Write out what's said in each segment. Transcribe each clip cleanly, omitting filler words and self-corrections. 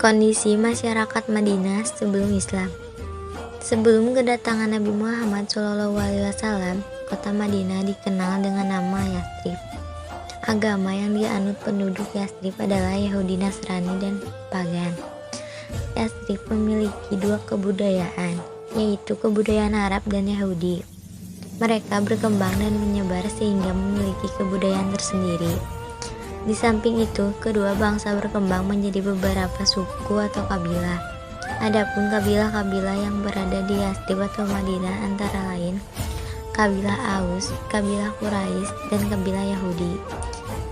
Kondisi masyarakat Madinah sebelum Islam. Sebelum kedatangan Nabi Muhammad SAW, kota Madinah dikenal dengan nama Yathrib. Agama yang dianut penduduk Yathrib adalah Yahudi, Nasrani, dan Pagan. Yathrib memiliki dua kebudayaan, yaitu kebudayaan Arab dan Yahudi. Mereka berkembang dan menyebar sehingga memiliki kebudayaan tersendiri. Di samping itu, kedua bangsa berkembang menjadi beberapa suku atau kabilah. Adapun kabilah-kabilah yang berada di Yathrib atau Madinah antara lain kabilah Aus, kabilah Quraisy, dan kabilah Yahudi.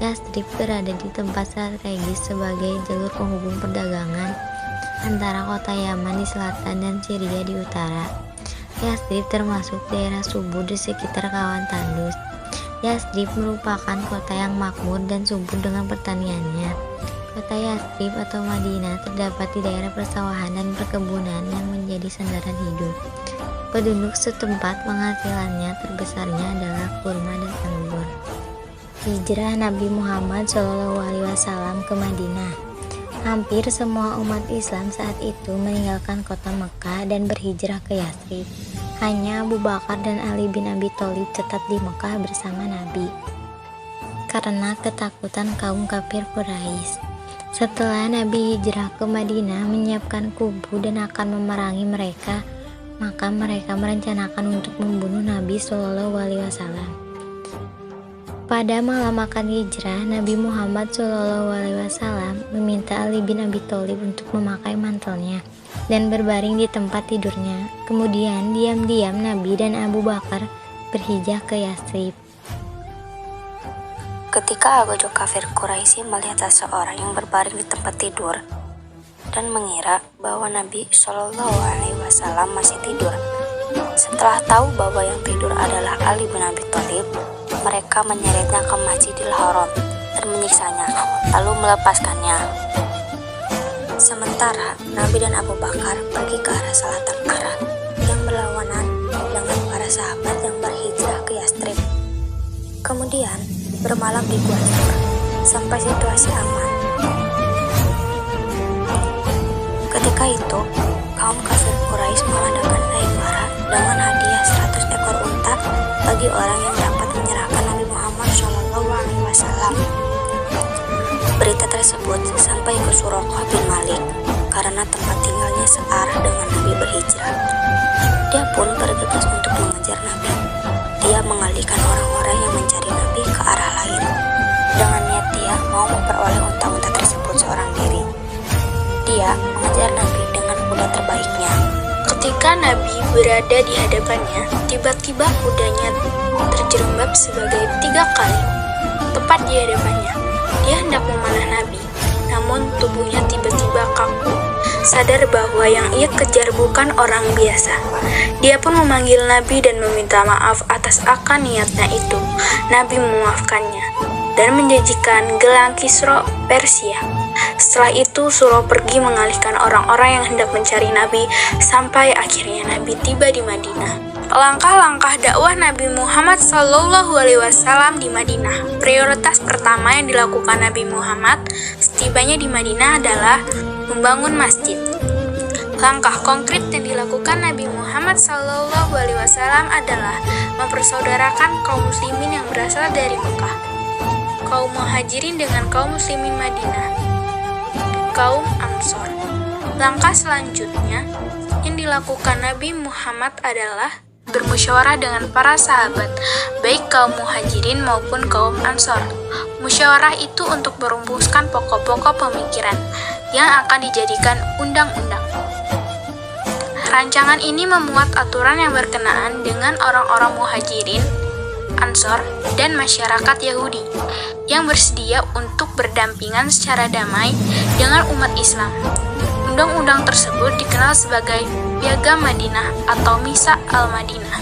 Yathrib berada di tempat strategis sebagai jalur penghubung perdagangan antara kota Yaman di selatan dan Syria di utara. Yathrib termasuk daerah subur di sekitar kawasan Tandus. Yathrib merupakan kota yang makmur dan subur dengan pertaniannya. Kota Yathrib atau Madinah terdapat di daerah persawahan dan perkebunan yang menjadi sandaran hidup. Penduduk setempat penghasilannya terbesarnya adalah kurma dan anggur. Hijrah Nabi Muhammad SAW ke Madinah. Hampir semua umat Islam saat itu meninggalkan kota Mekah dan berhijrah ke Yathrib. Hanya Abu Bakar dan Ali bin Abi Thalib tetap di Mekah bersama Nabi karena ketakutan kaum kafir Quraisy. Setelah Nabi hijrah ke Madinah menyiapkan kubu dan akan memerangi mereka, maka mereka merencanakan untuk membunuh Nabi SAW. Pada malam akan hijrah, Nabi Muhammad SAW meminta Ali bin Abi Thalib untuk memakai mantelnya dan berbaring di tempat tidurnya. Kemudian diam-diam Nabi dan Abu Bakar berhijrah ke Yathrib. Ketika Abu kafir Quraisy melihat seseorang yang berbaring di tempat tidur dan mengira bahwa Nabi SAW masih tidur. Setelah tahu bahwa yang tidur adalah Ali bin Abi Thalib, mereka menyeretnya ke Masjidil Haram dan menyiksanya, lalu melepaskannya. Sementara Nabi dan Abu Bakar pergi ke arah selatan Arab yang berlawanan dengan para sahabat yang berhijrah ke Yathrib. Kemudian bermalam di Gua Hira sampai situasi aman. Ketika itu, kaum kafir Quraisy mengadakan sayembara dengan hadiah 100 ekor unta bagi orang yang dapat menyerahkan Nabi Muhammad SAW. Berita tersebut sampai ke Suraqah bin Malik karena tempat tinggalnya searah dengan Nabi berhijrah. Dia pun bergegas untuk mengejar Nabi. Dia mengalihkan orang-orang yang mencari Nabi ke arah lain dengan niat dia mau memperoleh unta-unta tersebut seorang diri. Dia mengejar Nabi dengan kuda terbaiknya. Ketika Nabi berada di hadapannya, tiba-tiba kudanya terjerembab sebagai 3 kali tepat di hadapannya. Dia hendak memanah Nabi, namun tubuhnya tiba-tiba kaku, sadar bahwa yang ia kejar bukan orang biasa. Dia pun memanggil Nabi dan meminta maaf atas akan niatnya itu. Nabi memaafkannya dan menjanjikan gelang Kisra Persia. Setelah itu Suro pergi mengalihkan orang-orang yang hendak mencari Nabi sampai akhirnya Nabi tiba di Madinah. Langkah-langkah dakwah Nabi Muhammad SAW di Madinah. Prioritas pertama yang dilakukan Nabi Muhammad setibanya di Madinah adalah membangun masjid. Langkah konkret yang dilakukan Nabi Muhammad SAW adalah mempersaudarakan kaum muslimin yang berasal dari Mekah, kaum muhajirin dengan kaum muslimin Madinah, kaum Ansor. Langkah selanjutnya yang dilakukan Nabi Muhammad adalah bermusyawarah dengan para sahabat, baik kaum muhajirin maupun kaum Ansor. Musyawarah itu untuk merumuskan pokok-pokok pemikiran yang akan dijadikan undang-undang. Rancangan ini memuat aturan yang berkenaan dengan orang-orang muhajirin, Ansor, dan masyarakat Yahudi yang bersedia untuk berdampingan secara damai dengan umat Islam. Undang-undang tersebut dikenal sebagai Piagam Madinah atau Misa al-Madinah.